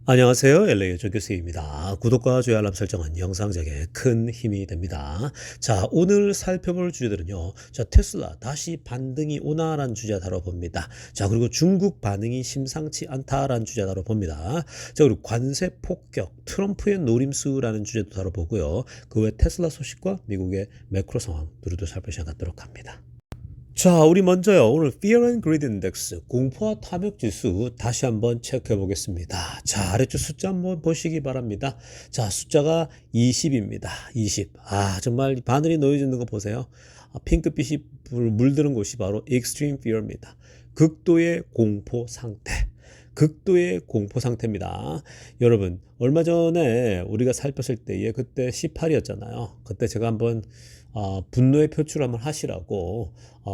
안녕하세요. LA의 조교수입니다. 구독과 좋아요 알람 설정은 영상 제작에 큰 힘이 됩니다. 자, 오늘 살펴볼 주제들은요. 자, 테슬라 다시 반등이 오나라는 주제 다뤄봅니다. 자, 그리고 중국 반응이 심상치 않다라는 주제 다뤄봅니다. 자, 그리고 관세 폭격, 트럼프의 노림수라는 주제도 다뤄보고요. 그 외 테슬라 소식과 미국의 매크로 상황 두루두 살펴보시도록 하도록 합니다. 자, 우리 먼저요. 오늘 Fear and Greed Index, 공포와 탐욕 지수 다시 한번 체크해 보겠습니다. 자, 아래쪽 숫자 한번 보시기 바랍니다. 자, 숫자가 20입니다. 20. 아, 정말 바늘이 놓여지는 거 보세요. 핑크빛이 물드는 곳이 바로 Extreme Fear입니다. 극도의 공포 상태. 극도의 공포 상태입니다. 여러분, 얼마 전에 우리가 살폈을 때에 그때 18이었잖아요. 그때 제가 한번 분노의 표출 한번 하시라고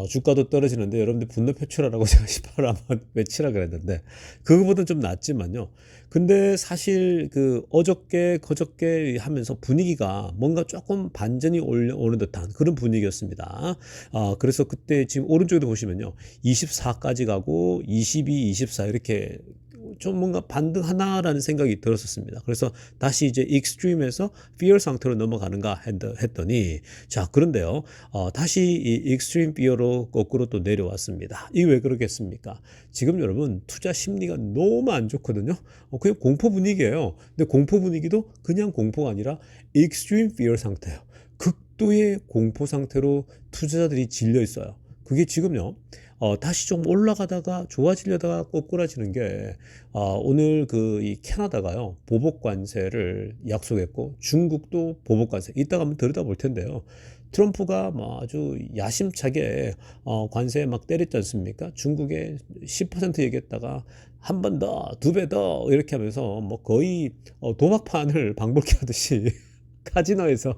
주가도 떨어지는데 여러분들 분노 표출하라고 제가 18을 한번 외치라 그랬는데 그거보다는 좀 낫지만요. 근데 사실 그 어저께 그저께 하면서 분위기가 뭔가 조금 반전이 오는 듯한 그런 분위기였습니다. 그래서 그때 지금 오른쪽에도 보시면요. 24까지 가고 22, 24 이렇게 좀 뭔가 반등하나라는 생각이 들었었습니다. 그래서 다시 이제 익스트림에서 피어 상태로 넘어가는가 했더니 자, 그런데요. 다시 이 익스트림 피어로 거꾸로 또 내려왔습니다. 이게 왜 그러겠습니까? 지금 여러분 투자 심리가 너무 안 좋거든요. 그냥 공포 분위기예요. 근데 공포 분위기도 그냥 공포가 아니라 익스트림 피어 상태예요. 극도의 공포 상태로 투자자들이 질려 있어요. 그게 지금요. 다시 좀 올라가다가 좋아지려다가 꼬꾸라지는 게 오늘 그 이 캐나다가요 보복 관세를 약속했고 중국도 보복 관세 이따가 한번 들여다볼 텐데요. 트럼프가 뭐 아주 야심차게 관세 막 때렸지 않습니까? 중국에 10% 얘기했다가 한 번 더, 두 배 더 이렇게 하면서 뭐 거의 도박판을 방불케 하듯이 카지노에서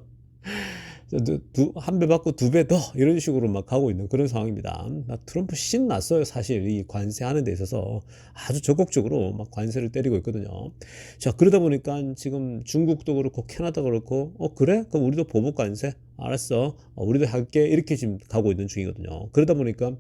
한 배 받고 두 배 더 이런 식으로 막 가고 있는 그런 상황입니다. 트럼프 신났어요. 사실 이 관세하는 데 있어서 아주 적극적으로 막 관세를 때리고 있거든요. 자, 그러다 보니까 지금 중국도 그렇고 캐나다도 그렇고 그래? 그럼 우리도 보복 관세? 알았어. 우리도 할게. 이렇게 지금 가고 있는 중이거든요. 그러다 보니까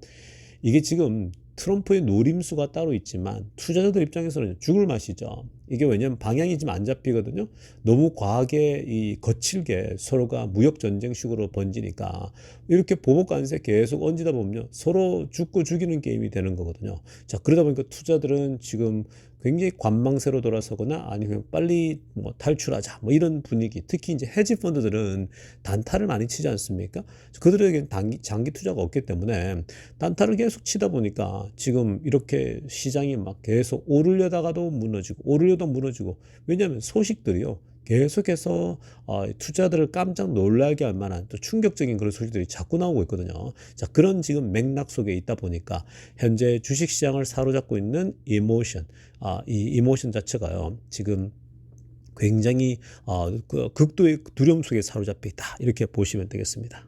이게 지금 트럼프의 노림수가 따로 있지만 투자자들 입장에서는 죽을 맛이죠. 이게 왜냐면 방향이 지금 안 잡히거든요. 너무 과하게 이 거칠게 서로가 무역 전쟁식으로 번지니까 이렇게 보복 관세 계속 얹다 보면 서로 죽고 죽이는 게임이 되는 거거든요. 자, 그러다 보니까 투자들은 지금 굉장히 관망세로 돌아서거나 아니면 빨리 뭐 탈출하자 뭐 이런 분위기. 특히 이제 헤지 펀드들은 단타를 많이 치지 않습니까? 그들에게는 장기 투자가 없기 때문에 단타를 계속 치다 보니까 지금 이렇게 시장이 막 계속 오르려다가도 무너지고 오르려다 무너지고 왜냐하면 소식들이요. 계속해서 투자들을 깜짝 놀라게 할 만한 또 충격적인 그런 소식들이 자꾸 나오고 있거든요. 자, 그런 지금 맥락 속에 있다 보니까 현재 주식시장을 사로잡고 있는 이모션, 이 이모션 자체가요. 지금 굉장히 그 극도의 두려움 속에 사로잡혀 있다. 이렇게 보시면 되겠습니다.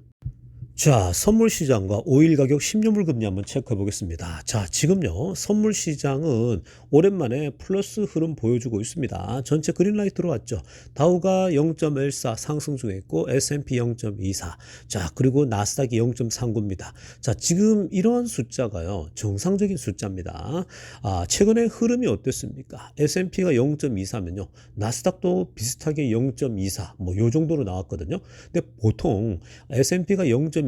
자, 선물 시장과 오일 가격 10년물 금리 한번 체크해 보겠습니다. 자, 지금요, 선물 시장은 오랜만에 플러스 흐름 보여주고 있습니다. 전체 그린라이트 들어왔죠. 다우가 0.14 상승 중에 있고, S&P 0.24. 자, 그리고 나스닥이 0.39입니다. 자, 지금 이러한 숫자가요, 정상적인 숫자입니다. 최근에 흐름이 어땠습니까? S&P가 0.24면요, 나스닥도 비슷하게 0.24, 뭐, 요 정도로 나왔거든요. 근데 보통 S&P가 0.23면요.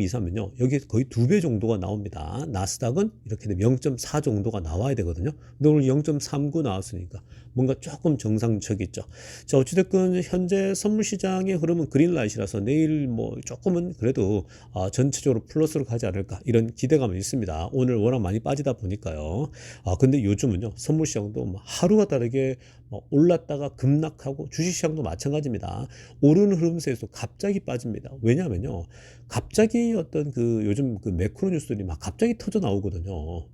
여기 거의 2배 정도가 나옵니다. 나스닥은 이렇게 되면 0.4 정도가 나와야 되거든요. 근데 오늘 0.39 나왔으니까 뭔가 조금 정상적이죠. 자, 어찌됐건 현재 선물 시장의 흐름은 그린라이트라서 내일 뭐 조금은 그래도 전체적으로 플러스로 가지 않을까 이런 기대감은 있습니다. 오늘 워낙 많이 빠지다 보니까요. 근데 요즘은요. 선물 시장도 뭐 하루가 다르게 올랐다가 급락하고 주식시장도 마찬가지입니다. 오르는 흐름세에서 갑자기 빠집니다. 왜냐하면요. 갑자기 어떤 그 요즘 그 매크로 뉴스들이 막 갑자기 터져 나오거든요.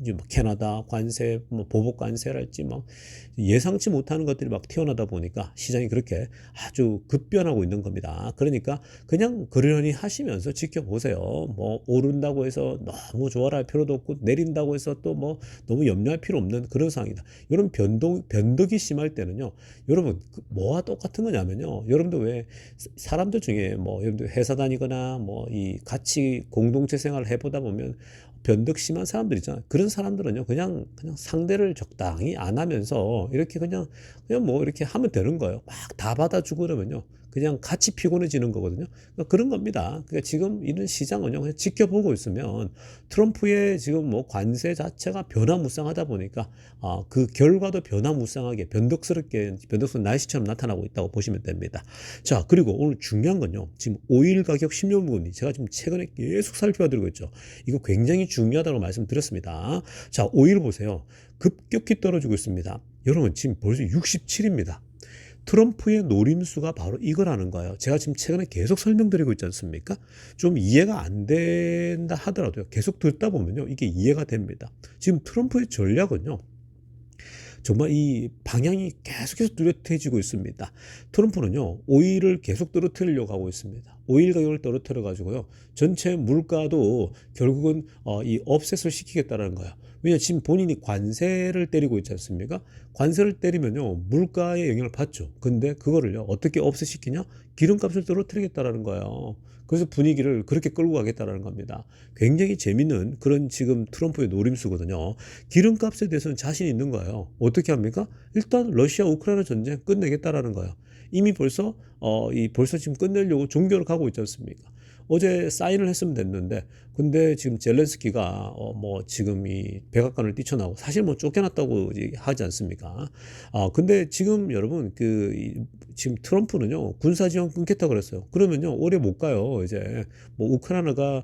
이제 뭐 캐나다 관세, 뭐 보복 관세랄지 막 예상치 못하는 것들이 막 튀어나다 보니까 시장이 그렇게 아주 급변하고 있는 겁니다. 그러니까 그냥 그러려니 하시면서 지켜보세요. 뭐 오른다고 해서 너무 좋아할 필요도 없고 내린다고 해서 또 뭐 너무 염려할 필요 없는 그런 상황이다. 이런 변덕이 심할 때는요. 여러분 뭐와 똑같은 거냐면요. 여러분들 왜 사람들 중에 뭐 여러분들 회사 다니거나 뭐 이 같이 공동체 생활을 해보다 보면 변덕 심한 사람들 있잖아요. 그런 사람들은요, 그냥 상대를 적당히 안 하면서 이렇게 그냥 뭐 이렇게 하면 되는 거예요. 막 다 받아주고 그러면요, 그냥 같이 피곤해지는 거거든요. 그러니까 그런 겁니다. 그러니까 지금 이런 시장은요, 그냥 지켜보고 있으면 트럼프의 지금 뭐 관세 자체가 변화무쌍하다 보니까 그 결과도 변화무쌍하게 변덕스러운 날씨처럼 나타나고 있다고 보시면 됩니다. 자, 그리고 오늘 중요한 건요, 지금 오일 가격 10년 물건이 제가 지금 최근에 계속 살펴드리고 있죠. 이거 굉장히 중요하다고 말씀드렸습니다. 자, 오일 보세요. 급격히 떨어지고 있습니다. 여러분, 지금 벌써 67입니다. 트럼프의 노림수가 바로 이거라는 거예요. 제가 지금 최근에 계속 설명드리고 있지 않습니까? 좀 이해가 안 된다 하더라도요, 계속 듣다 보면요, 이게 이해가 됩니다. 지금 트럼프의 전략은요, 정말 이 방향이 계속해서 뚜렷해지고 있습니다. 트럼프는요, 오일을 계속 떨어뜨리려고 하고 있습니다. 오일 가격을 떨어뜨려 가지고요, 전체 물가도 결국은 이 업셋을 시키겠다는 거예요. 왜냐, 지금 본인이 관세를 때리고 있지 않습니까? 관세를 때리면요, 물가에 영향을 받죠. 근데 그거를요, 어떻게 업셋 시키냐? 기름값을 떨어뜨리겠다는 거예요. 그래서 분위기를 그렇게 끌고 가겠다는 겁니다. 굉장히 재밌는 그런 지금 트럼프의 노림수거든요. 기름값에 대해서는 자신 있는 거예요. 어떻게 합니까? 일단 러시아 우크라이나 전쟁 끝내겠다라는 거예요. 이미 벌써 벌써 지금 끝내려고 종결을 가고 있지 않습니까? 어제 사인을 했으면 됐는데, 근데 지금 젤렌스키가 뭐 지금 이 백악관을 뛰쳐나오고 사실 뭐 쫓겨났다고 하지 않습니까? 근데 지금 여러분 지금 트럼프는요, 군사 지원 끊겠다 그랬어요. 그러면요, 오래 못 가요. 이제 뭐 우크라이나가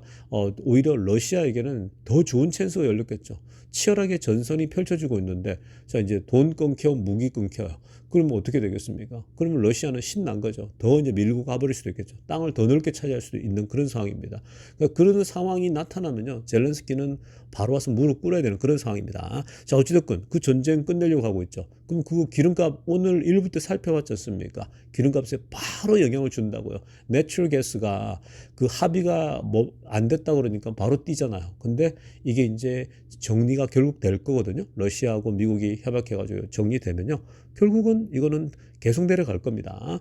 오히려 러시아에게는 더 좋은 찬스가 열렸겠죠. 치열하게 전선이 펼쳐지고 있는데, 자, 이제 돈 끊겨, 무기 끊겨요. 그러면 어떻게 되겠습니까? 그러면 러시아는 신난 거죠. 더 이제 밀고 가버릴 수도 있겠죠. 땅을 더 넓게 차지할 수도 있는 그런 상황입니다. 그러니까 그런 상황이 나타나면요, 젤렌스키는 바로 와서 무릎 꿇어야 되는 그런 상황입니다. 자, 어찌됐건 그 전쟁 끝내려고 하고 있죠. 그럼 그거 기름값 오늘 일부 때 살펴봤지 않습니까? 기름값에 바로 영향을 준다고요. 내추럴 가스가 그 합의가 뭐 안 됐다 그러니까 바로 뛰잖아요. 근데 이게 이제 정리가 결국 될 거거든요. 러시아하고 미국이 협약해가지고 정리되면요, 결국은 이거는 계속 내려갈 겁니다.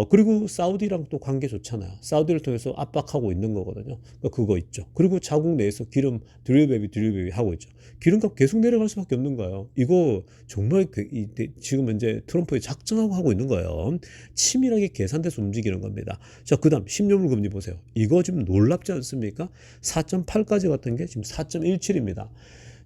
그리고 사우디랑 또 관계 좋잖아요. 사우디를 통해서 압박하고 있는 거거든요. 그러니까 그거 있죠. 그리고 자국 내에서 기름 드릴베비 하고 있죠. 기름값 계속 내려갈 수밖에 없는 거예요. 이거 정말 지금 이제 트럼프에 작정하고 하고 있는 거예요. 치밀하게 계산돼서 움직이는 겁니다. 자, 그다음 10년물 금리 보세요. 이거 지금 놀랍지 않습니까? 4.8까지 갔던 게 지금 4.17입니다.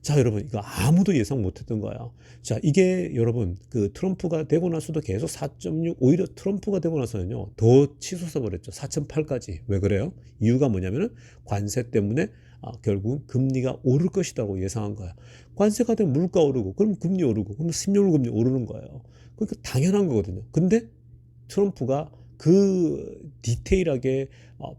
자, 여러분, 이거 아무도 예상 못했던 거예요. 자, 이게 여러분, 그 트럼프가 되고 나서도 계속 4.6, 오히려 트럼프가 되고 나서는요, 더 치솟아 버렸죠. 4.8까지. 왜 그래요? 이유가 뭐냐면은 관세 때문에 결국 금리가 오를 것이라고 예상한 거예요. 관세가 되면 물가 오르고, 그럼 금리 오르고, 그럼 10년물 금리 오르는 거예요. 그러니까 당연한 거거든요. 근데 트럼프가 그 디테일하게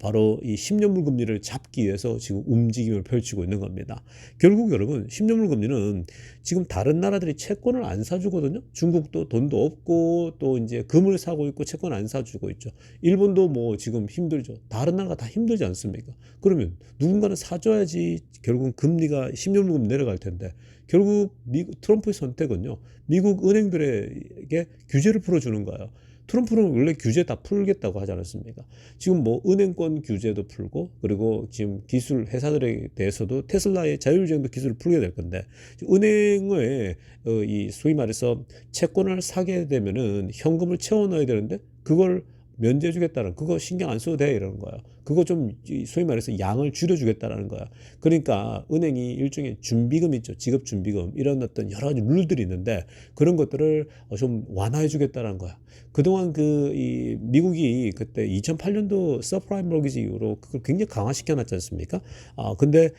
바로 이 10년물 금리를 잡기 위해서 지금 움직임을 펼치고 있는 겁니다. 결국 여러분, 10년물 금리는 지금 다른 나라들이 채권을 안 사주거든요. 중국도 돈도 없고 또 이제 금을 사고 있고 채권 안 사주고 있죠. 일본도 뭐 지금 힘들죠. 다른 나라가 다 힘들지 않습니까? 그러면 누군가는 사줘야지 결국은 금리가 10년물 금리 내려갈 텐데, 결국 트럼프의 선택은요, 미국 은행들에게 규제를 풀어주는 거예요. 트럼프는 원래 규제 다 풀겠다고 하지 않았습니까? 지금 뭐 은행권 규제도 풀고, 그리고 지금 기술 회사들에 대해서도 테슬라의 자율주행도 기술을 풀게 될 건데, 은행에 이 소위 말해서 채권을 사게 되면은 현금을 채워 넣어야 되는데, 그걸 면제해 주겠다는, 그거 신경 안 써도 돼 이러는 거예요. 그거 좀 소위 말해서 양을 줄여 주겠다라는 거야. 그러니까 은행이 일종의 준비금 있죠. 지급 준비금, 이런 어떤 여러 가지 룰들이 있는데, 그런 것들을 좀 완화해 주겠다는 거야. 그동안 이 미국이 그때 2008년도 서프라임 모기지 이후로 그걸 굉장히 강화시켜 놨지 않습니까? 근데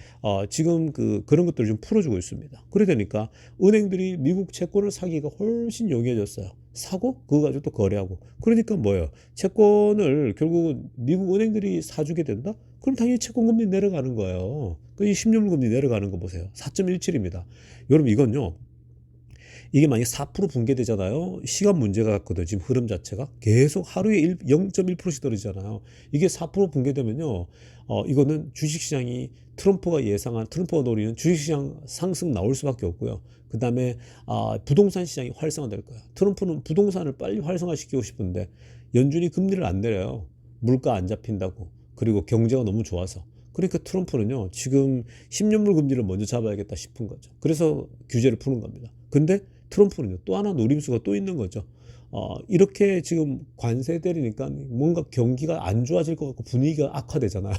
지금 그런 것들을 좀 풀어주고 있습니다. 그래 되니까 은행들이 미국 채권을 사기가 훨씬 용이해졌어요. 사고 그거 가지고 또 거래하고. 그러니까 뭐예요? 채권을 결국은 미국 은행들이 사주게 된다? 그럼 당연히 채권 금리 내려가는 거예요. 이 10년물 금리 내려가는 거 보세요. 4.17입니다. 여러분, 이건요, 이게 만약에 4% 붕괴되잖아요. 시간 문제가 같거든요. 지금 흐름 자체가 계속 하루에 0.1%씩 떨어지잖아요. 이게 4% 붕괴되면요, 이거는 주식시장이 트럼프가 노리는 주식시장 상승 나올 수밖에 없고요. 그 다음에 부동산 시장이 활성화될 거예요. 트럼프는 부동산을 빨리 활성화시키고 싶은데 연준이 금리를 안 내려요. 물가 안 잡힌다고. 그리고 경제가 너무 좋아서. 그러니까 트럼프는요, 지금 10년물 금리를 먼저 잡아야겠다 싶은 거죠. 그래서 규제를 푸는 겁니다. 근데 트럼프는요, 또 하나 노림수가 또 있는 거죠. 이렇게 지금 관세 때리니까 뭔가 경기가 안 좋아질 것 같고 분위기가 악화되잖아요.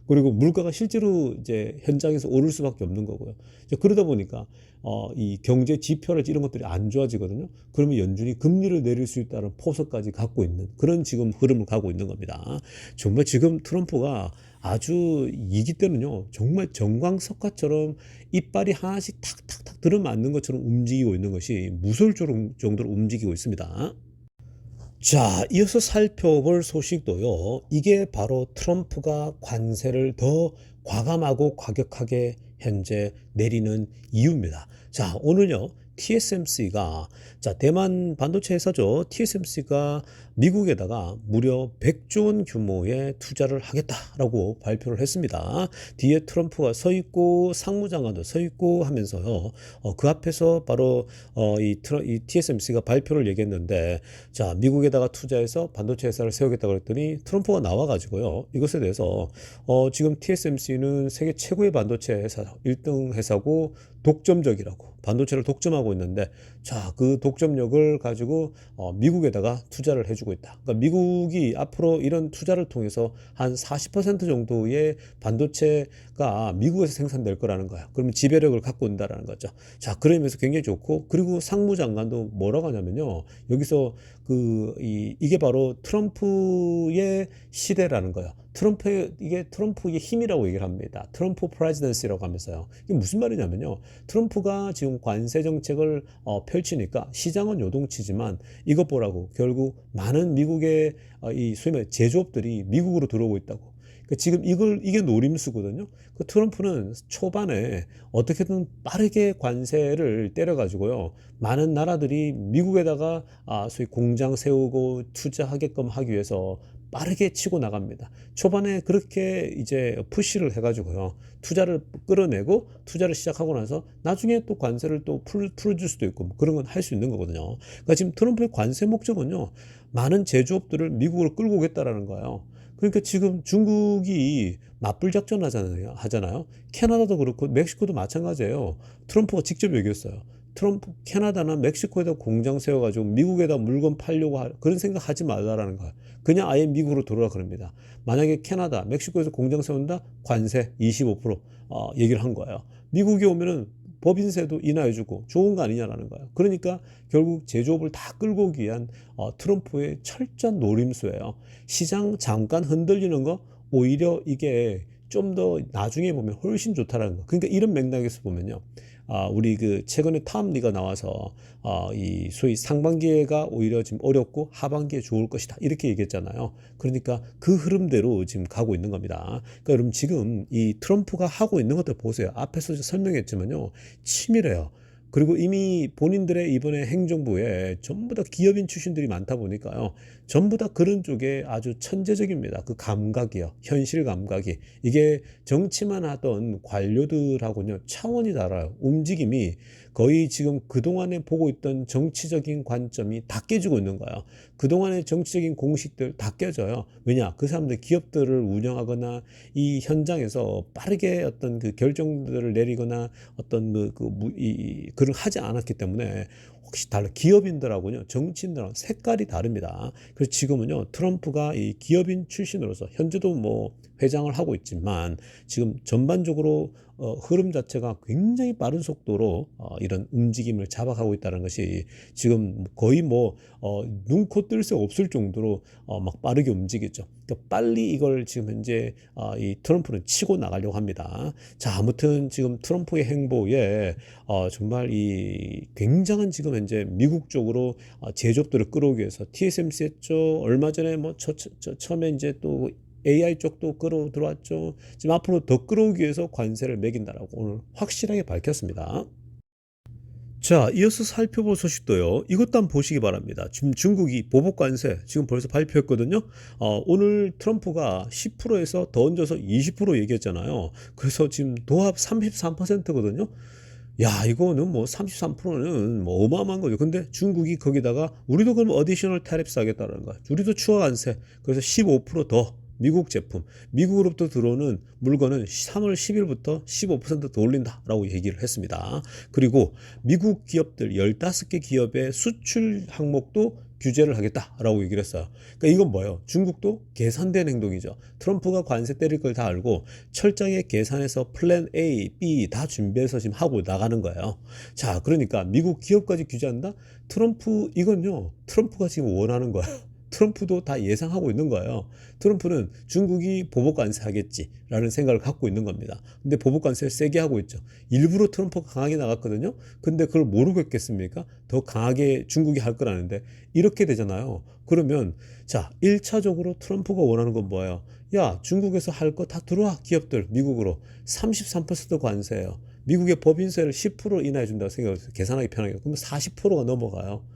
그리고 물가가 실제로 이제 현장에서 오를 수밖에 없는 거고요. 이제 그러다 보니까 이 경제 지표랄지 이런 것들이 안 좋아지거든요. 그러면 연준이 금리를 내릴 수 있다는 포석까지 갖고 있는 그런 지금 흐름을 가고 있는 겁니다. 정말 지금 트럼프가 아주 이기 때는요, 정말 정광석화처럼 이빨이 하나씩 탁탁탁 들어맞는 것처럼 움직이고 있는 것이 무서울 정도로 움직이고 있습니다. 자, 이어서 살펴볼 소식도요. 이게 바로 트럼프가 관세를 더 과감하고 과격하게 현재 내리는 이유입니다. 자, 오늘요. TSMC가 대만 반도체 회사죠. TSMC가 미국에다가 무려 100조 원 규모의 투자를 하겠다라고 발표를 했습니다. 뒤에 트럼프가 서 있고 상무장관도 서 있고 하면서요. 그 앞에서 바로 이 TSMC가 발표를 얘기했는데, 자, 미국에다가 투자해서 반도체 회사를 세우겠다고 그랬더니 트럼프가 나와가지고요. 이것에 대해서 지금 TSMC는 세계 최고의 반도체 회사 1등 회사고 독점적이라고, 반도체를 독점하고 있는데, 자, 그 독점력을 가지고 미국에다가 투자를 해주고 있다. 그러니까 미국이 앞으로 이런 투자를 통해서 한 40% 정도의 반도체가 미국에서 생산될 거라는 거야. 그러면 지배력을 갖고 온다라는 거죠. 자, 그러면서 굉장히 좋고, 그리고 상무장관도 뭐라고 하냐면요, 여기서 이게 바로 트럼프의 시대라는 거예요. 이게 트럼프의 힘이라고 얘기를 합니다. 트럼프 프레지던시라고 하면서요. 이게 무슨 말이냐면요, 트럼프가 지금 관세 정책을 펼치니까 시장은 요동치지만 이것 보라고, 결국 많은 미국의 이 소위 말해 제조업들이 미국으로 들어오고 있다고. 그러니까 지금 이게 노림수거든요. 그 트럼프는 초반에 어떻게든 빠르게 관세를 때려가지고요, 많은 나라들이 미국에다가 소위 공장 세우고 투자하게끔 하기 위해서 빠르게 치고 나갑니다. 초반에 그렇게 이제 푸시를 해가지고요, 투자를 끌어내고 투자를 시작하고 나서 나중에 또 관세를 또 풀어줄 수도 있고, 뭐 그런 건 할 수 있는 거거든요. 그러니까 지금 트럼프의 관세 목적은요, 많은 제조업들을 미국으로 끌고 오겠다라는 거예요. 그러니까 지금 중국이 맞불 작전 하잖아요. 캐나다도 그렇고 멕시코도 마찬가지예요. 트럼프가 직접 얘기했어요. 캐나다나 멕시코에다 공장 세워가지고 미국에다 물건 팔려고 그런 생각 하지 말라라는 거야. 그냥 아예 미국으로 돌아라 그럽니다. 만약에 캐나다, 멕시코에서 공장 세운다? 관세 25% 얘기를 한 거예요. 미국에 오면은 법인세도 인하해주고 좋은 거 아니냐라는 거예요. 그러니까 결국 제조업을 다 끌고 오기 위한 트럼프의 철저한 노림수예요. 시장 잠깐 흔들리는 거 오히려 이게 좀 더 나중에 보면 훨씬 좋다라는 거. 그러니까 이런 맥락에서 보면요, 우리 최근에 탐리가 나와서 이 소위 상반기가 오히려 지금 어렵고 하반기에 좋을 것이다 이렇게 얘기했잖아요. 그러니까 그 흐름대로 지금 가고 있는 겁니다. 그러니까 여러분 지금 이 트럼프가 하고 있는 것들 보세요. 앞에서 설명했지만요, 치밀해요. 그리고 이미 본인들의 이번에 행정부에 전부 다 기업인 출신들이 많다 보니까요, 전부 다 그런 쪽에 아주 천재적입니다. 그 감각이요, 현실 감각이. 이게 정치만 하던 관료들하고는 차원이 달라요. 움직임이 거의 지금 그동안에 보고 있던 정치적인 관점이 다 깨지고 있는 거예요. 그동안의 정치적인 공식들 다 깨져요. 왜냐? 그 사람들 기업들을 운영하거나 이 현장에서 빠르게 어떤 그 결정들을 내리거나 어떤 그런 하지 않았기 때문에 혹시 기업인들하고요, 정치인들하고 색깔이 다릅니다. 그래서 지금은요, 트럼프가 이 기업인 출신으로서 현재도 뭐 회장을 하고 있지만 지금 전반적으로 흐름 자체가 굉장히 빠른 속도로 이런 움직임을 잡아가고 있다는 것이 지금 거의 눈코 뜰 새 없을 정도로 막 빠르게 움직이죠. 그러니까 빨리 이걸 지금 현재 이 트럼프는 치고 나가려고 합니다. 자, 아무튼 지금 트럼프의 행보에 정말 이 굉장한 지금 현재 미국 쪽으로 제조업들을 끌어오기 위해서 TSMC 했죠. 얼마 전에 처음에 이제 또 AI 쪽도 들어왔죠. 지금 앞으로 더 끌어오기 위해서 관세를 매긴다라고 오늘 확실하게 밝혔습니다. 자, 이어서 살펴볼 소식도요, 이것도 한번 보시기 바랍니다. 지금 중국이 보복 관세 지금 벌써 발표했거든요. 오늘 트럼프가 10%에서 더 얹어서 20% 얘기했잖아요. 그래서 지금 도합 33%거든요. 야, 이거는 뭐 33%는 뭐 어마어마한 거죠. 근데 중국이 거기다가 우리도 그럼 어디셔널 타립스 하겠다는 거야. 우리도 추가 관세. 그래서 15% 더 미국 제품, 미국으로부터 들어오는 물건은 3월 10일부터 15%더 올린다라고 얘기를 했습니다. 그리고 미국 기업들 15개 기업의 수출 항목도 규제를 하겠다라고 얘기를 했어요. 그러니까 이건 뭐예요? 중국도 계산된 행동이죠. 트럼프가 관세 때릴 걸 다 알고 철저하게 계산해서 플랜 A, B 다 준비해서 지금 하고 나가는 거예요. 자, 그러니까 미국 기업까지 규제한다? 트럼프, 이건요, 트럼프가 지금 원하는 거예요. 트럼프도 다 예상하고 있는 거예요. 트럼프는 중국이 보복 관세 하겠지라는 생각을 갖고 있는 겁니다. 근데 보복 관세를 세게 하고 있죠. 일부러 트럼프가 강하게 나갔거든요. 근데 그걸 모르고 했겠습니까? 더 강하게 중국이 할 거라는데 이렇게 되잖아요. 그러면 자, 1차적으로 트럼프가 원하는 건 뭐예요? 야, 중국에서 할 거 다 들어와. 기업들 미국으로 33% 관세예요. 미국의 법인세를 10% 인하해 준다고 생각해서 계산하기 편하게. 그러면 40%가 넘어가요.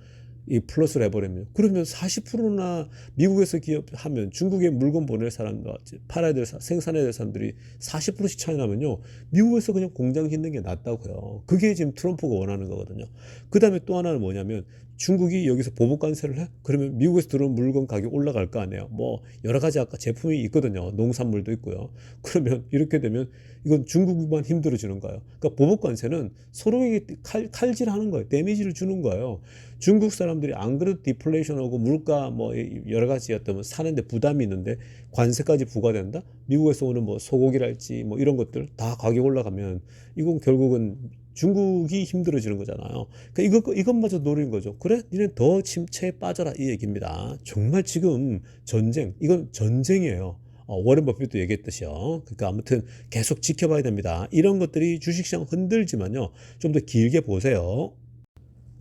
이 플러스를 해버리면 그러면 40%나 미국에서 기업하면 중국에 물건 보낼 사람, 팔아야 될 생산해야 될 사람들이 40%씩 차이 나면요, 미국에서 그냥 공장 짓는 게 낫다고요. 그게 지금 트럼프가 원하는 거거든요. 그 다음에 또 하나는 뭐냐면 중국이 여기서 보복 관세를 해? 그러면 미국에서 들어온 물건 가격 올라갈 거 아니에요. 뭐 여러 가지 아까 제품이 있거든요. 농산물도 있고요. 그러면 이렇게 되면 이건 중국만 힘들어지는 거예요. 그러니까 보복 관세는 서로에게 칼질하는 거예요. 데미지를 주는 거예요. 중국 사람들이 안 그래도 디플레이션하고 물가 뭐 여러 가지 어떤 사는데 부담이 있는데 관세까지 부과된다? 미국에서 오는 뭐 소고기랄지 뭐 이런 것들 다 가격 올라가면 이건 결국은 중국이 힘들어지는 거잖아요. 그러니까 이것마저 노리는 거죠. 그래? 니네 더 침체에 빠져라 이 얘기입니다. 정말 지금 전쟁, 이건 전쟁이에요. 워렌 버핏도 얘기했듯이요. 그러니까 아무튼 계속 지켜봐야 됩니다. 이런 것들이 주식시장 흔들지만요, 좀 더 길게 보세요.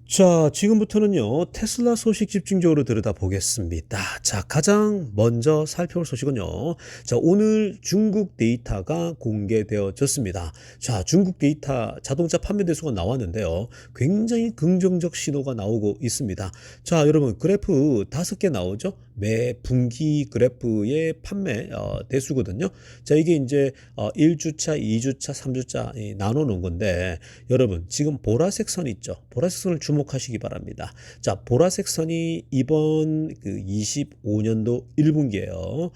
자, 지금부터는요, 테슬라 소식 집중적으로 들여다보겠습니다. 자, 가장 먼저 살펴볼 소식은요, 자, 오늘 중국 데이터가 공개되어졌습니다. 자, 중국 데이터 자동차 판매 대수가 나왔는데요, 굉장히 긍정적 신호가 나오고 있습니다. 자, 여러분, 그래프 5개 나오죠? 매 분기 그래프의 판매 대수거든요. 자, 이게 이제 1주차, 2주차, 3주차 나눠 놓은 건데, 여러분, 지금 보라색 선 있죠? 보라색 선을 주목하시기 바랍니다. 자, 보라색 선이 이번 그 25년도 1분기예요.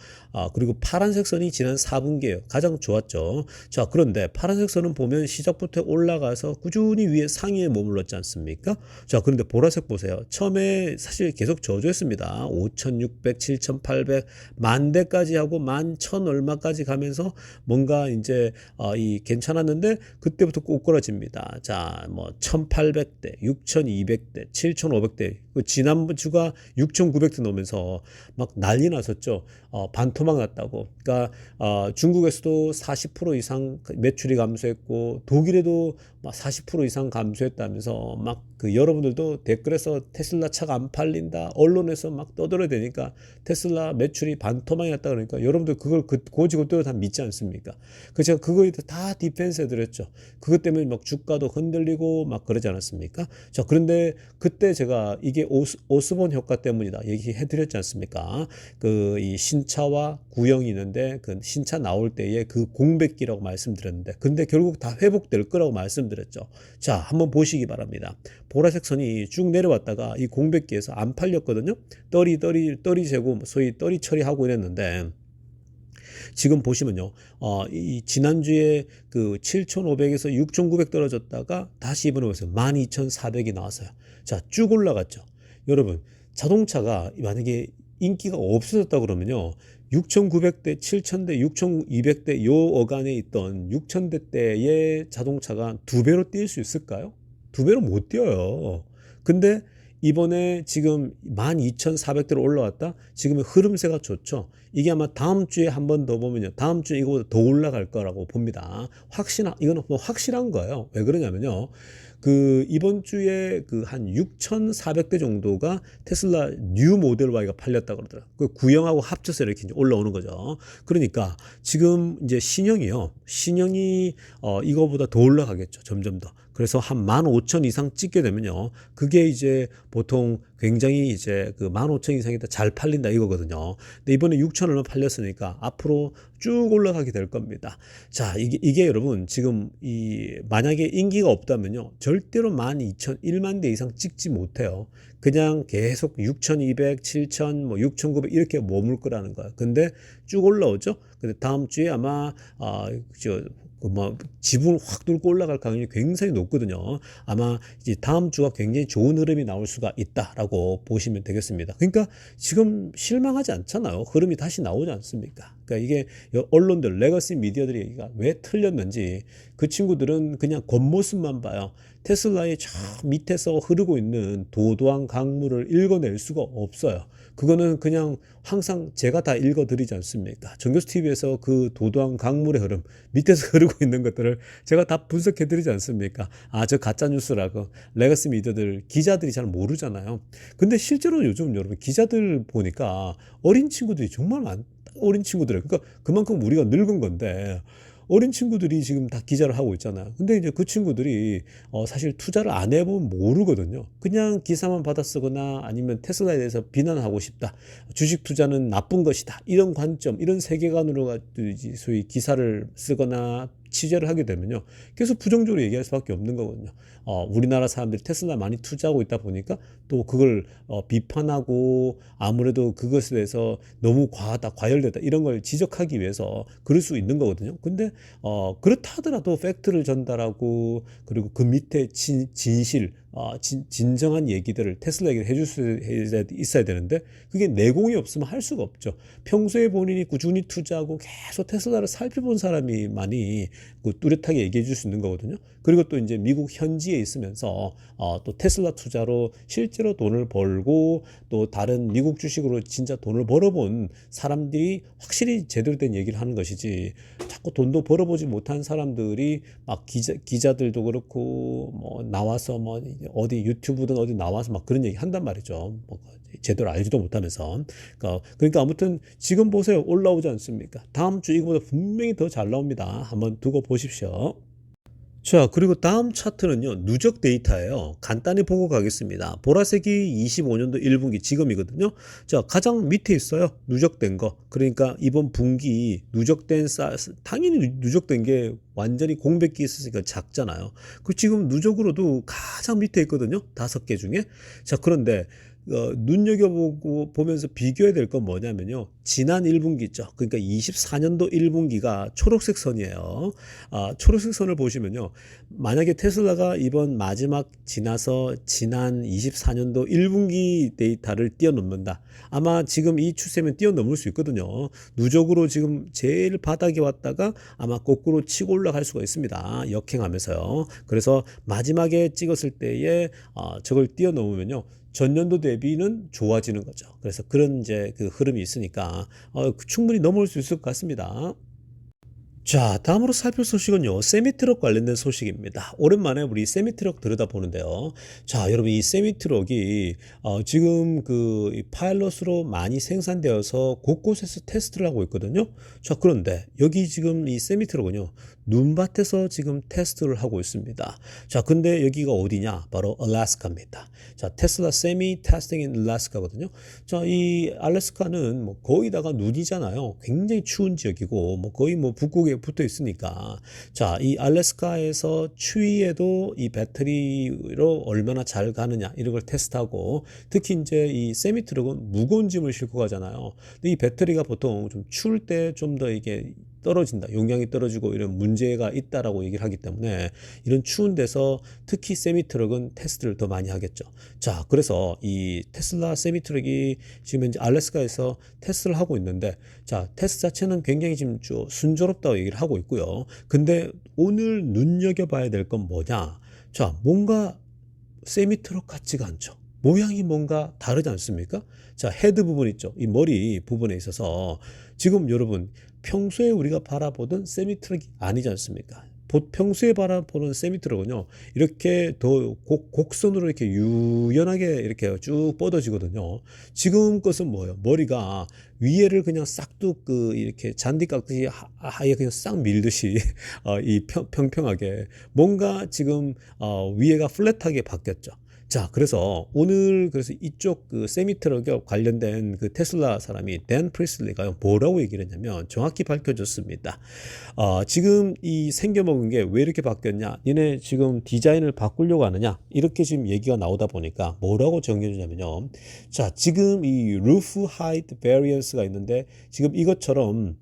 그리고 파란색 선이 지난 4분기예요. 가장 좋았죠. 자, 그런데 파란색 선은 보면 시작부터 올라가서 꾸준히 위에 상위에 머물렀지 않습니까? 자, 그런데 보라색 보세요. 처음에 사실 계속 저조했습니다. 5,600, 7,800, 만 대까지 하고 11,000 얼마까지 가면서 뭔가 이제 이 괜찮았는데 그때부터 꼬꾸라집니다. 자, 뭐 1,800대, 6,200대, 7,500대, 그 지난번 주가 6,900대 넘으면서 막 난리 났었죠. 반토막 났다고. 그러니까 중국에서도 40% 이상 매출이 감소했고 독일에도 막 40% 이상 감소했다면서 막 그 여러분들도 댓글에서 테슬라 차가 안 팔린다, 언론에서 막 떠들어대니까 테슬라 매출이 반토막이 났다 그러니까 여러분들 그걸 고지고대로 다 믿지 않습니까? 그 제가 그거에 다 디펜스 해드렸죠. 그것 때문에 막 주가도 흔들리고 막 그러지 않았습니까? 자, 그런데 그때 제가 이게 오스본 효과 때문이다 얘기해드렸지 않습니까? 그 이 신차와 구형이 있는데 그 신차 나올 때에 그 공백기라고 말씀드렸는데, 근데 결국 다 회복될 거라고 말씀드렸죠. 자, 한번 보시기 바랍니다. 보라색 선이 쭉 내려왔다가 이 공백기에서 안 팔렸거든요. 떨이 재고 소위 떨이 처리하고 이랬는데, 지금 보시면요, 이 지난주에 그 7,500에서 6,900 떨어졌다가 다시 이번에 오면서 12,400이 나왔어요. 자, 쭉 올라갔죠. 여러분, 자동차가 만약에 인기가 없어졌다 그러면요, 6,900대, 7,000대, 6,200대 요 어간에 있던 6,000대대의 자동차가 2배로 뛸 수 있을까요? 2배로 못 뛰어요. 근데 이번에 지금 12,400대로 올라왔다? 지금의 흐름세가 좋죠. 이게 아마 다음 주에 한 번 더 보면요, 다음 주에 이거보다 더 올라갈 거라고 봅니다. 이거는 뭐 확실한 거예요. 왜 그러냐면요, 그 이번 주에 그 한 6,400대 정도가 테슬라 뉴 모델 Y가 팔렸다 그러더라고요. 그 구형하고 합쳐서 이렇게 이제 올라오는 거죠. 그러니까 지금 이제 신형이 이거보다 더 올라가겠죠. 점점 더. 그래서 한 15,000 이상 찍게 되면요, 그게 이제 보통 굉장히 이제 그 15,000 이상이다 잘 팔린다 이거거든요. 근데 이번에 6천 얼마 팔렸으니까 앞으로 쭉 올라가게 될 겁니다. 자, 이게 여러분 지금 만약에 인기가 없다면요. 절대로 12,000, 1만 대 이상 찍지 못해요. 그냥 계속 6,200, 7,000, 뭐 6,900 이렇게 머물 거라는 거야. 근데 쭉 올라오죠. 근데 다음 주에 아마 지붕을 확 뚫고 올라갈 가능성이 굉장히 높거든요. 아마 이제 다음 주가 굉장히 좋은 흐름이 나올 수가 있다라고 보시면 되겠습니다. 그러니까 지금 실망하지 않잖아요. 흐름이 다시 나오지 않습니까? 그러니까 이게 언론들, 레거시 미디어들이 얘기가 왜 틀렸는지 그 친구들은 그냥 겉모습만 봐요. 테슬라의 저 밑에서 흐르고 있는 도도한 강물을 읽어낼 수가 없어요. 그거는 그냥 항상 제가 다 읽어드리지 않습니까? 정교수 TV에서 그 도도한 강물의 흐름, 밑에서 흐르고 있는 것들을 제가 다 분석해드리지 않습니까? 저 가짜뉴스라고. 레거시 미디어들, 기자들이 잘 모르잖아요. 근데 실제로 요즘 여러분 기자들 보니까 어린 친구들이 정말 어린 친구들, 그러니까 그만큼 우리가 늙은 건데, 어린 친구들이 지금 다 기자를 하고 있잖아요. 근데 이제 그 친구들이 사실 투자를 안 해보면 모르거든요. 그냥 기사만 받아 쓰거나 아니면 테슬라에 대해서 비난하고 싶다. 주식 투자는 나쁜 것이다. 이런 관점, 이런 세계관으로 소위 기사를 쓰거나 취재를 하게 되면요. 계속 부정적으로 얘기할 수밖에 없는 거거든요. 우리나라 사람들이 테슬라 많이 투자하고 있다 보니까 또 그걸 비판하고 아무래도 그것에 대해서 너무 과하다, 과열되다 이런 걸 지적하기 위해서 그럴 수 있는 거거든요. 근데 그렇다 하더라도 팩트를 전달하고 그리고 그 밑에 진실, 진정한 얘기들을 테슬라 얘기를 해줄 수 있어야 되는데 그게 내공이 없으면 할 수가 없죠. 평소에 본인이 꾸준히 투자하고 계속 테슬라를 살펴본 사람이 많이 뚜렷하게 얘기해 줄 수 있는 거거든요. 그리고 또 이제 미국 현지에 있으면서 또 테슬라 투자로 실제로 돈을 벌고 또 다른 미국 주식으로 진짜 돈을 벌어본 사람들이 확실히 제대로 된 얘기를 하는 것이지, 자꾸 돈도 벌어보지 못한 사람들이 막 기자들도 그렇고 뭐 나와서 뭐 어디 유튜브든 어디 나와서 막 그런 얘기 한단 말이죠. 뭐 제대로 알지도 못하면서. 그러니까 아무튼 지금 보세요. 올라오지 않습니까? 다음 주 이거보다 분명히 더 잘 나옵니다. 한번 두고 보십시오. 자, 그리고 다음 차트는요, 누적 데이터예요. 간단히 보고 가겠습니다. 보라색이 25년도 1분기 지금이거든요. 자, 가장 밑에 있어요. 누적된 거. 그러니까 이번 분기 당연히 누적된 게 완전히 공백기 있으니까 작잖아요. 지금 누적으로도 가장 밑에 있거든요. 5개 중에. 자, 그런데 눈여겨보고 보면서 비교해야 될 건 뭐냐면요. 지난 1분기 있죠. 그러니까 24년도 1분기가 초록색 선이에요. 초록색 선을 보시면요. 만약에 테슬라가 이번 마지막 지나서 지난 24년도 1분기 데이터를 뛰어넘는다. 아마 지금 이 추세면 뛰어넘을 수 있거든요. 누적으로 지금 제일 바닥에 왔다가 아마 거꾸로 치고 올라갈 수가 있습니다. 역행하면서요. 그래서 마지막에 찍었을 때에 저걸 뛰어넘으면요. 전년도 대비는 좋아지는 거죠. 그래서 그런 이제 그 흐름이 있으니까 충분히 넘어올 수 있을 것 같습니다. 자, 다음으로 살필 소식은요, 세미트럭 관련된 소식입니다. 오랜만에 우리 세미트럭 들여다보는데요. 자, 여러분, 이 세미트럭이 지금 이 파일럿으로 많이 생산되어서 곳곳에서 테스트를 하고 있거든요. 자, 그런데 여기 지금 이 세미트럭은요, 눈밭에서 지금 테스트를 하고 있습니다. 자, 근데 여기가 어디냐? 바로 알래스카입니다. 자, 테슬라 세미 테스팅 인 알래스카거든요. 자, 이 알래스카는 뭐 거의 다가 눈이잖아요. 굉장히 추운 지역이고 뭐 거의 뭐 북극에 붙어 있으니까. 자, 이 알래스카에서 추위에도 이 배터리로 얼마나 잘 가느냐 이런 걸 테스트하고, 특히 이제 이 세미 트럭은 무거운 짐을 싣고 가잖아요. 근데 이 배터리가 보통 좀 추울 때 좀 더 이게 떨어진다, 용량이 떨어지고 이런 문제가 있다라고 얘기를 하기 때문에 이런 추운 데서 특히 세미트럭은 테스트를 더 많이 하겠죠. 자, 그래서 이 테슬라 세미트럭이 지금 이제 알래스카에서 테스트를 하고 있는데, 자, 테스트 자체는 굉장히 지금 순조롭다고 얘기를 하고 있고요. 근데 오늘 눈여겨봐야 될 건 뭐냐? 자, 뭔가 세미트럭 같지가 않죠. 모양이 뭔가 다르지 않습니까? 자, 헤드 부분 있죠. 이 머리 부분에 있어서 지금 여러분 평소에 우리가 바라보던 세미트럭이 아니지 않습니까? 평소에 바라보는 세미트럭은요, 이렇게 더 곡선으로 이렇게 유연하게 이렇게 쭉 뻗어지거든요. 지금 것은 뭐예요? 머리가 위에를 그냥 싹둑 이렇게 잔디 깎듯이 하얘 그냥 싹 밀듯이 이 평평하게 뭔가 지금 위에가 플랫하게 바뀌었죠. 자, 그래서 오늘 그래서 이쪽 그 세미트럭에 관련된 그 테슬라 사람이 댄 프리슬리가 뭐라고 얘기를 했냐면 정확히 밝혀졌습니다. 지금 이 생겨먹은 게 왜 이렇게 바뀌었냐? 니네 지금 디자인을 바꾸려고 하느냐? 이렇게 지금 얘기가 나오다 보니까 뭐라고 정리해 주냐면요. 자, 지금 이 루프 하이트 베리언스가 있는데 지금 이것처럼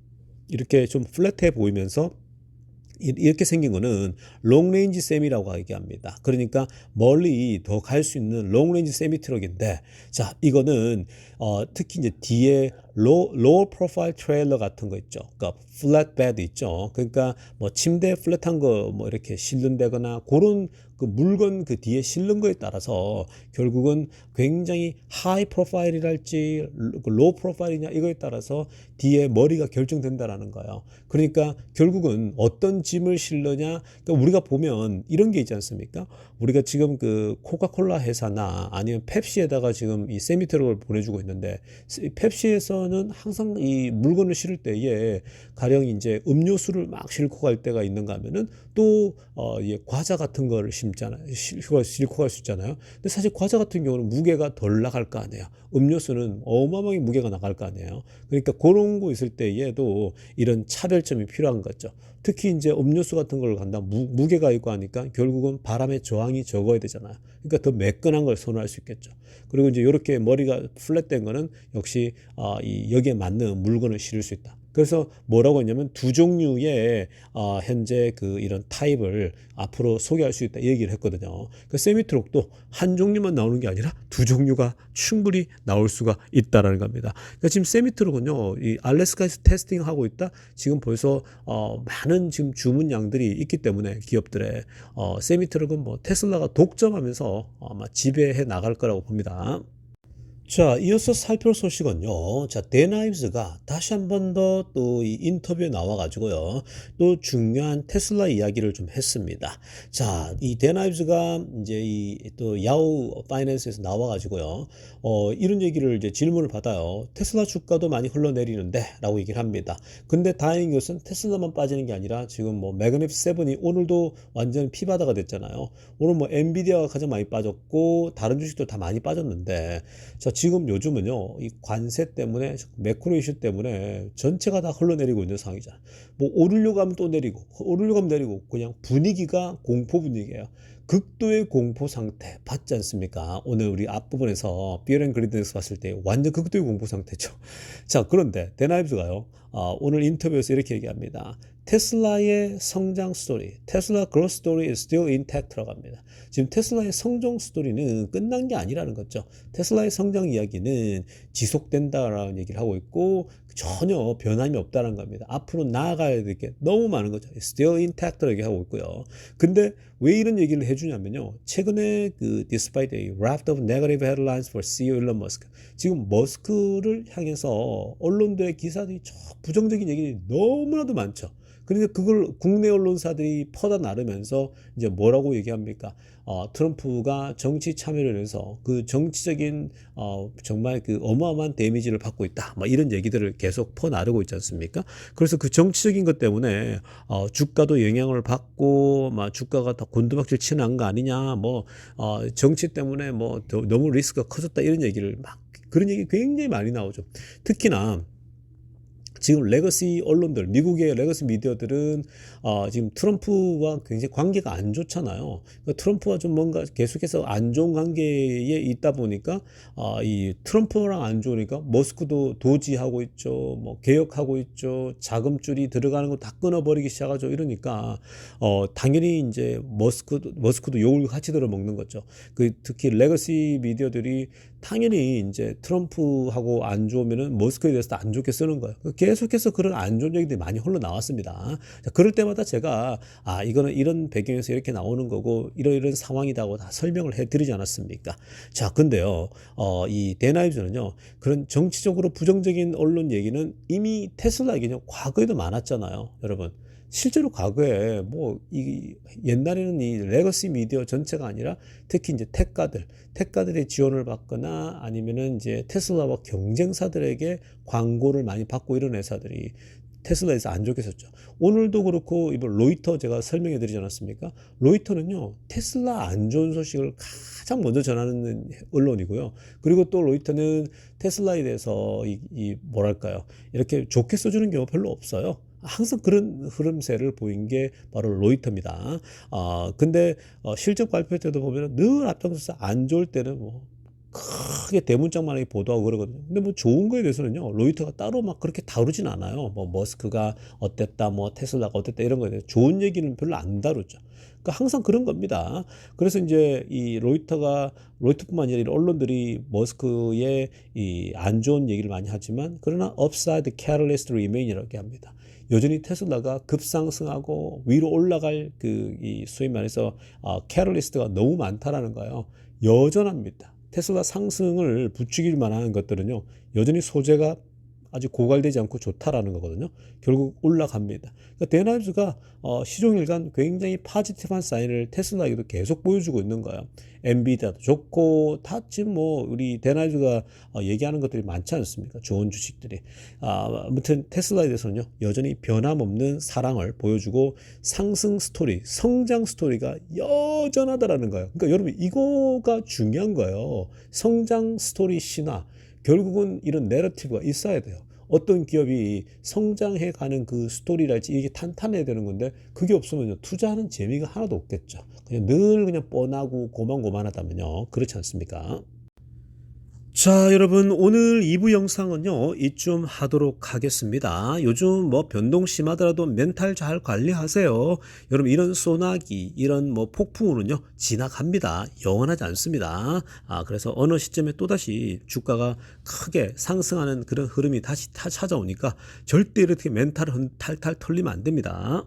이렇게 좀 플랫해 보이면서 이렇게 생긴 거는 롱레인지 세미라고 얘기합니다. 그러니까 멀리 더 갈 수 있는 롱레인지 세미 트럭인데, 자, 이거는 특히 이제 뒤에 로어 프로파일 트레일러 같은 거 있죠. 그러니까 플랫 베드 있죠. 그러니까 뭐 침대 플랫한 거 뭐 이렇게 실른다거나 그런 그 물건 그 뒤에 실는 거에 따라서 결국은 굉장히 하이 프로파일이랄지 로우 프로파일이냐 이거에 따라서 뒤에 머리가 결정된다라는 거예요. 그러니까 결국은 어떤 짐을 실느냐, 그러니까 우리가 보면 이런 게 있지 않습니까? 우리가 지금 그 코카콜라 회사나 아니면 펩시에다가 지금 이 세미트럭을 보내주고 있는데, 펩시에서는 항상 이 물건을 실을 때에 가령 이제 음료수를 막 싣고 갈 때가 있는가 하면은 또 과자 같은 거를 심잖아요. 싣고 갈 수 있잖아요. 근데 사실 과자 같은 경우는 무게가 덜 나갈 거 아니에요. 음료수는 어마어마하게 무게가 나갈 거 아니에요. 그러니까 그런 거 있을 때에도 이런 차별점이 필요한 거죠. 특히 이제 음료수 같은 걸 간다 무게가 있고 하니까 결국은 바람의 저항이 적어야 되잖아요. 그러니까 더 매끈한 걸 선호할 수 있겠죠. 그리고 이제 이렇게 머리가 플랫된 거는 역시 이 여기에 맞는 물건을 실을 수 있다. 그래서 뭐라고 했냐면 두 종류의 현재 그 이런 타입을 앞으로 소개할 수 있다 이 얘기를 했거든요. 그 세미트럭도 한 종류만 나오는 게 아니라 두 종류가 충분히 나올 수가 있다라는 겁니다. 그러니까 지금 세미트럭은요, 이 알래스카에서 테스팅하고 있다. 지금 벌써 많은 지금 주문량들이 있기 때문에 기업들의 세미트럭은 뭐 테슬라가 독점하면서 아마 지배해 나갈 거라고 봅니다. 자, 이어서 살펴볼 소식은요. 자, 데나이브스가 다시 한 번 더 또 이 인터뷰에 나와가지고요. 또 중요한 테슬라 이야기를 좀 했습니다. 자, 이 데나이브스가 이제 이 또 야후 파이낸스에서 나와가지고요. 이런 얘기를 이제 질문을 받아요. 테슬라 주가도 많이 흘러내리는데 라고 얘기를 합니다. 근데 다행인 것은 테슬라만 빠지는 게 아니라 지금 뭐 매그니피 7이 오늘도 완전 피바다가 됐잖아요. 오늘 뭐 엔비디아가 가장 많이 빠졌고 다른 주식도 다 많이 빠졌는데, 자, 지금 요즘은요, 이 관세 때문에, 매크로 이슈 때문에 전체가 다 흘러내리고 있는 상황이잖아. 뭐, 오르려고 하면 또 내리고, 오르려고 하면 내리고, 그냥 분위기가 공포 분위기예요. 극도의 공포 상태 받지 않습니까? 오늘 우리 앞부분에서 비어 앤 그리드에서 봤을 때 완전 극도의 공포 상태죠. 자, 그런데 데나이브스가요, 오늘 인터뷰에서 이렇게 얘기합니다. 테슬라의 성장 스토리, 테슬라 그로스 스토리 is still intact라고 합니다. 지금 테슬라의 성장 스토리는 끝난 게 아니라는 거죠. 테슬라의 성장 이야기는 지속된다라는 얘기를 하고 있고 전혀 변함이 없다는 겁니다. 앞으로 나아가야 될 게 너무 많은 거죠. still intact라고 얘기하고 있고요. 근데 왜 이런 얘기를 해주냐면요. 최근에 그 despite a raft of negative headlines for CEO 일론 머스크, 지금 머스크를 향해서 언론들의 기사들이 부정적인 얘기들이 너무나도 많죠. 그러니까 그걸 국내 언론사들이 퍼다 나르면서 이제 뭐라고 얘기합니까? 트럼프가 정치 참여를 해서 그 정치적인 정말 그 어마어마한 데미지를 받고 있다. 막 이런 얘기들을 계속 퍼 나르고 있지 않습니까? 그래서 그 정치적인 것 때문에 주가도 영향을 받고 막 주가가 다 곤두박질 치는 거 아니냐. 뭐 정치 때문에 뭐 너무 리스크가 커졌다 이런 얘기를 막 그런 얘기 굉장히 많이 나오죠. 특히나 지금 레거시 언론들, 미국의 레거시 미디어들은 지금 트럼프와 굉장히 관계가 안 좋잖아요. 그러니까 트럼프와 좀 뭔가 계속해서 안 좋은 관계에 있다 보니까 이 트럼프랑 안 좋으니까 머스크도 도지하고 있죠, 뭐 개혁하고 있죠, 자금줄이 들어가는 거 다 끊어버리기 시작하죠. 이러니까 당연히 이제 머스크도 욕을 같이 들어 먹는 거죠. 그 특히 레거시 미디어들이 당연히 이제 트럼프하고 안 좋으면은 머스크에 대해서 안 좋게 쓰는 거예요. 계속해서 그런 안 좋은 얘기들이 많이 흘러나왔습니다. 자, 그럴 때마다 제가 이거는 이런 배경에서 이렇게 나오는 거고 이런 상황이라고 다 설명을 해드리지 않았습니까? 자, 근데요, 이 데나이브즈는요, 그런 정치적으로 부정적인 언론 얘기는 이미 테슬라 얘기는 과거에도 많았잖아요, 여러분. 실제로 과거에 뭐 이 옛날에는 이 레거시 미디어 전체가 아니라 특히 이제 택가들의 지원을 받거나 아니면은 이제 테슬라와 경쟁사들에게 광고를 많이 받고 이런 회사들이 테슬라에서 안 좋겠었죠. 오늘도 그렇고 이번 로이터 제가 설명해 드리지 않았습니까? 로이터는요, 테슬라 안 좋은 소식을 가장 먼저 전하는 언론이고요. 그리고 또 로이터는 테슬라에 대해서 뭐랄까요, 이렇게 좋게 써주는 경우 별로 없어요. 항상 그런 흐름세를 보인 게 바로 로이터입니다. 근데 실적 발표 때도 보면 늘 앞장서서 안 좋을 때는 뭐 크게 대문짝만하게 보도하고 그러거든요. 근데 뭐 좋은 거에 대해서는요, 로이터가 따로 막 그렇게 다루진 않아요. 뭐 머스크가 어땠다, 뭐 테슬라가 어땠다 이런 거에 대해서 좋은 얘기는 별로 안 다루죠. 그러니까 항상 그런 겁니다. 그래서 이제 이 로이터뿐만 아니라 언론들이 머스크의 이 안 좋은 얘기를 많이 하지만 그러나 upside catalyst remain이라고 합니다. 여전히 테슬라가 급상승하고 위로 올라갈 이 소위 말해서 캐럴리스트가 너무 많다라는 거예요. 여전합니다. 테슬라 상승을 부추길 만한 것들은요, 여전히 소재가 아직 고갈되지 않고 좋다라는 거거든요. 결국 올라갑니다. 그러니까 대나이즈가 시종일관 굉장히 파지티브한 사인을 테슬라에게도 계속 보여주고 있는 거예요. 엔비디아도 좋고 다 지금 뭐 우리 대나이즈가 얘기하는 것들이 많지 않습니까? 좋은 주식들이. 아무튼 테슬라에 대해서는요, 여전히 변함없는 사랑을 보여주고 상승 스토리, 성장 스토리가 여전하다라는 거예요. 그러니까 여러분 이거가 중요한 거예요. 성장 스토리 신화. 결국은 이런 내러티브가 있어야 돼요. 어떤 기업이 성장해 가는 그 스토리랄지 이게 탄탄해야 되는 건데 그게 없으면요, 투자하는 재미가 하나도 없겠죠. 그냥 늘 그냥 뻔하고 고만고만하다면요, 그렇지 않습니까? 자, 여러분 오늘 2부 영상은요, 이쯤 하도록 하겠습니다. 요즘 뭐 변동 심하더라도 멘탈 잘 관리하세요. 여러분 이런 소나기, 이런 뭐 폭풍우는요, 지나갑니다. 영원하지 않습니다. 그래서 어느 시점에 또다시 주가가 크게 상승하는 그런 흐름이 다시 찾아오니까 절대 이렇게 멘탈을 탈탈 털리면 안 됩니다.